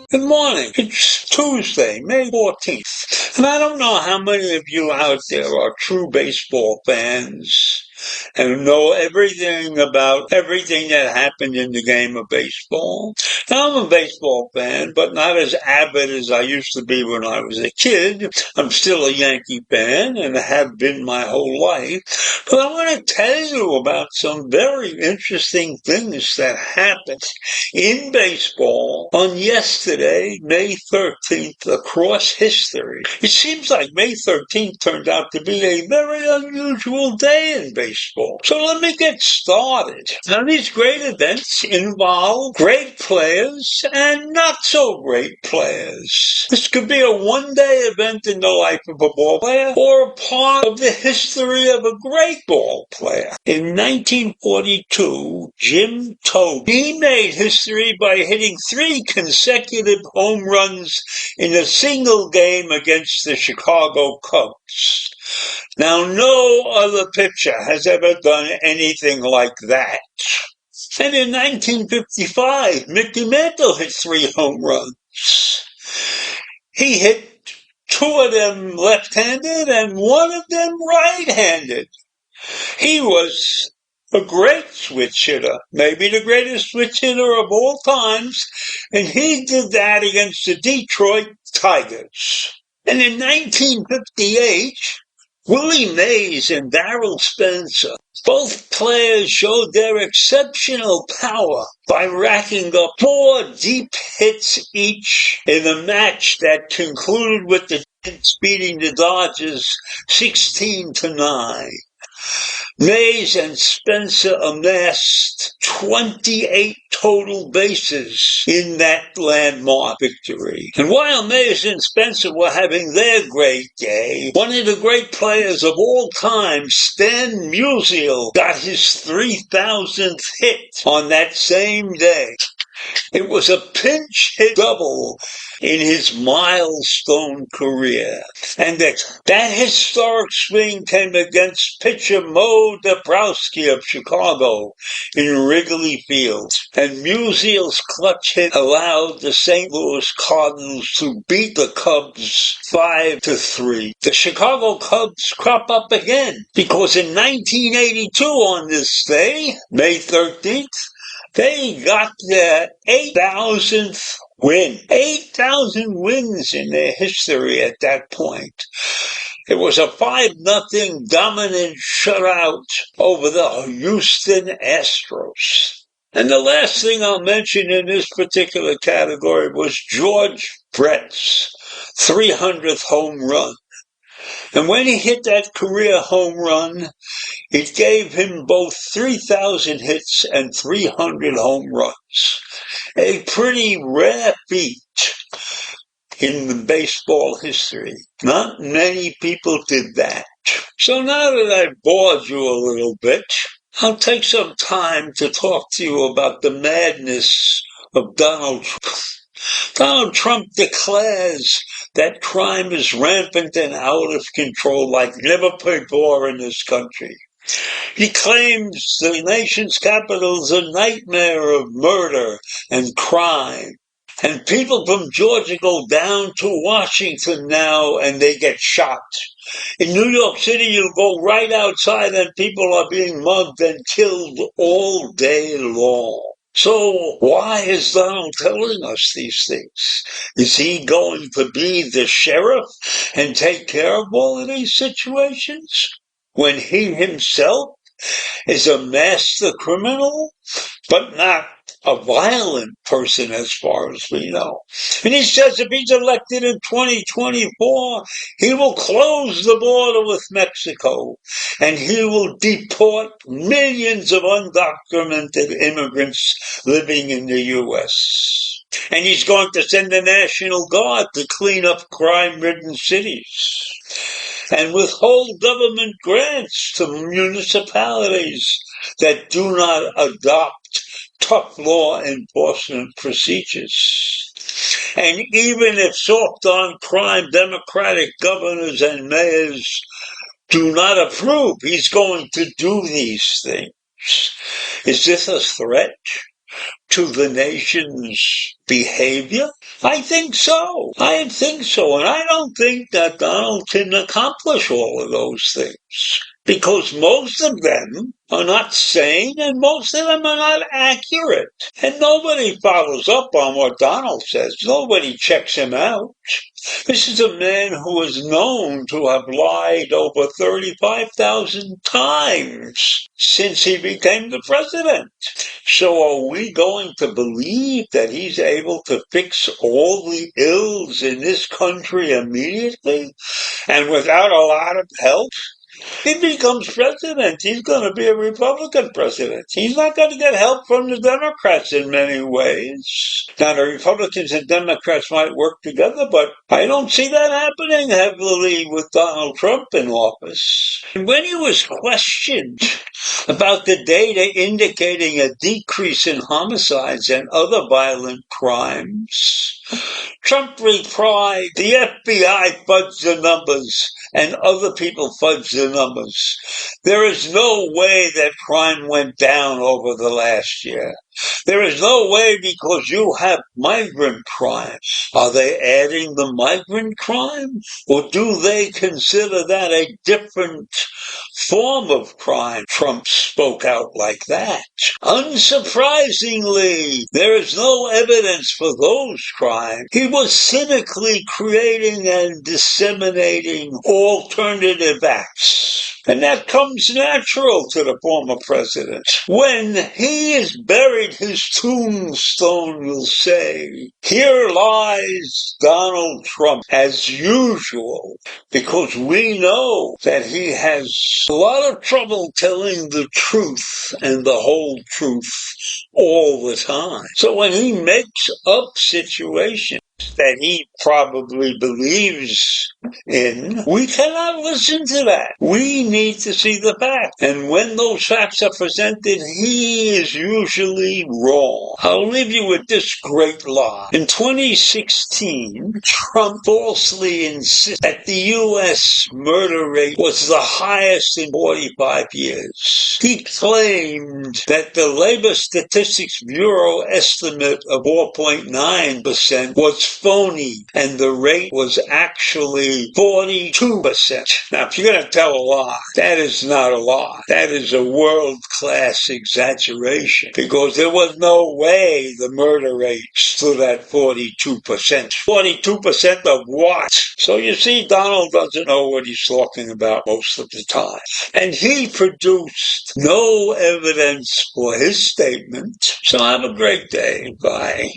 Good morning. It's Tuesday, May 14th. And I don't know how many of you out there are true baseball fans and know everything about everything that happened in the game of baseball. Now, I'm a baseball fan, but not as avid as I used to be when I was a kid. I'm still a Yankee fan and have been my whole life. But I want to tell you about some very interesting things that happened in baseball on yesterday, May 13th, across history. It seems like May 13th turned out to be a very unusual day in baseball. So let me get started. Now, these great events involve great players and not so great players. This could be a one-day event in the life of a ball player or a part of the history of a great ball player. In 1942, Jim Tobe, he made history by hitting 3 consecutive home runs in a single game against the Chicago Cubs. Now, no other pitcher has ever done anything like that. And in 1955, Mickey Mantle hit 3 home runs. He hit 2 of them left-handed and 1 of them right-handed. He was a great switch hitter, maybe the greatest switch hitter of all times, and he did that against the Detroit Tigers. And in 1958, Willie Mays and Darrell Spencer, both players showed their exceptional power by racking up 4 deep hits each in a match that concluded with the Giants beating the Dodgers 16-9. Mays and Spencer amassed 28 total bases in that landmark victory. And while Mays and Spencer were having their great day, one of the great players of all time, Stan Musial, got his 3,000th hit on that same day. It was a pinch hit double in his milestone career. And that historic swing came against pitcher Mo Dabrowski of Chicago in Wrigley Field. And Musial's clutch hit allowed the St. Louis Cardinals to beat the Cubs 5-3. The Chicago Cubs crop up again because in 1982 on this day, May 13th, they got their 8,000th win. 8,000 wins in their history at that point. It was a 5-0 dominant shutout over the Houston Astros. And the last thing I'll mention in this particular category was George Brett's 300th home run. And when he hit that career home run, it gave him both 3,000 hits and 300 home runs. A pretty rare feat in the baseball history. Not many people did that. So now that I've bored you a little bit, I'll take some time to talk to you about the madness of Donald Trump. Donald Trump declares that crime is rampant and out of control like never before in this country. He claims the nation's capital is a nightmare of murder and crime. And people from Georgia go down to Washington now and they get shot. In New York City, you go right outside and people are being mugged and killed all day long. So why is Donald telling us these things? Is he going to be the sheriff and take care of all of these situations when he himself is a master criminal, but not a violent person as far as we know. And he says if he's elected in 2024, he will close the border with Mexico and he will deport millions of undocumented immigrants living in the U.S. And he's going to send the National Guard to clean up crime-ridden cities and withhold government grants to municipalities that do not adopt tough law enforcement procedures. And even if soft on crime Democratic governors and mayors do not approve, he's going to do these things. Is this a threat to the nation's behavior? I think so. I think so. And I don't think that Donald can accomplish all of those things, because most of them are not sane and most of them are not accurate. And nobody follows up on what Donald says. Nobody checks him out. This is a man who is known to have lied over 35,000 times since he became the president. So are we going to believe that he's able to fix all the ills in this country immediately and without a lot of help? If he becomes president, he's going to be a Republican president. He's not going to get help from the Democrats in many ways. Now, the Republicans and Democrats might work together, but I don't see that happening heavily with Donald Trump in office. And when he was questioned about the data indicating a decrease in homicides and other violent crimes, Trump replied, the FBI fudged the numbers and other people fudged the numbers. There is no way that crime went down over the last year. There is no way because you have migrant crime. Are they adding the migrant crime? Or do they consider that a different form of crime? Trump spoke out like that. Unsurprisingly, there is no evidence for those crimes. He was cynically creating and disseminating alternative acts. And that comes natural to the former president. When he is buried, his tombstone will say, here lies Donald Trump as usual, because we know that he has a lot of trouble telling the truth and the whole truth all the time. So when he makes up situations that he probably believes in, we cannot listen to that. We need to see the facts. And when those facts are presented, he is usually wrong. I'll leave you with this great lie. In 2016, Trump falsely insisted that the U.S. murder rate was the highest in 45 years. He claimed that the Labor Statistics Bureau estimate of 4.9% was phony, and the rate was actually 42%. Now, if you're going to tell a lie, that is not a lie. That is a world-class exaggeration, because there was no way the murder rate stood at 42%. 42% of what? So you see, Donald doesn't know what he's talking about most of the time. And he produced no evidence for his statement. So have a great day. Bye.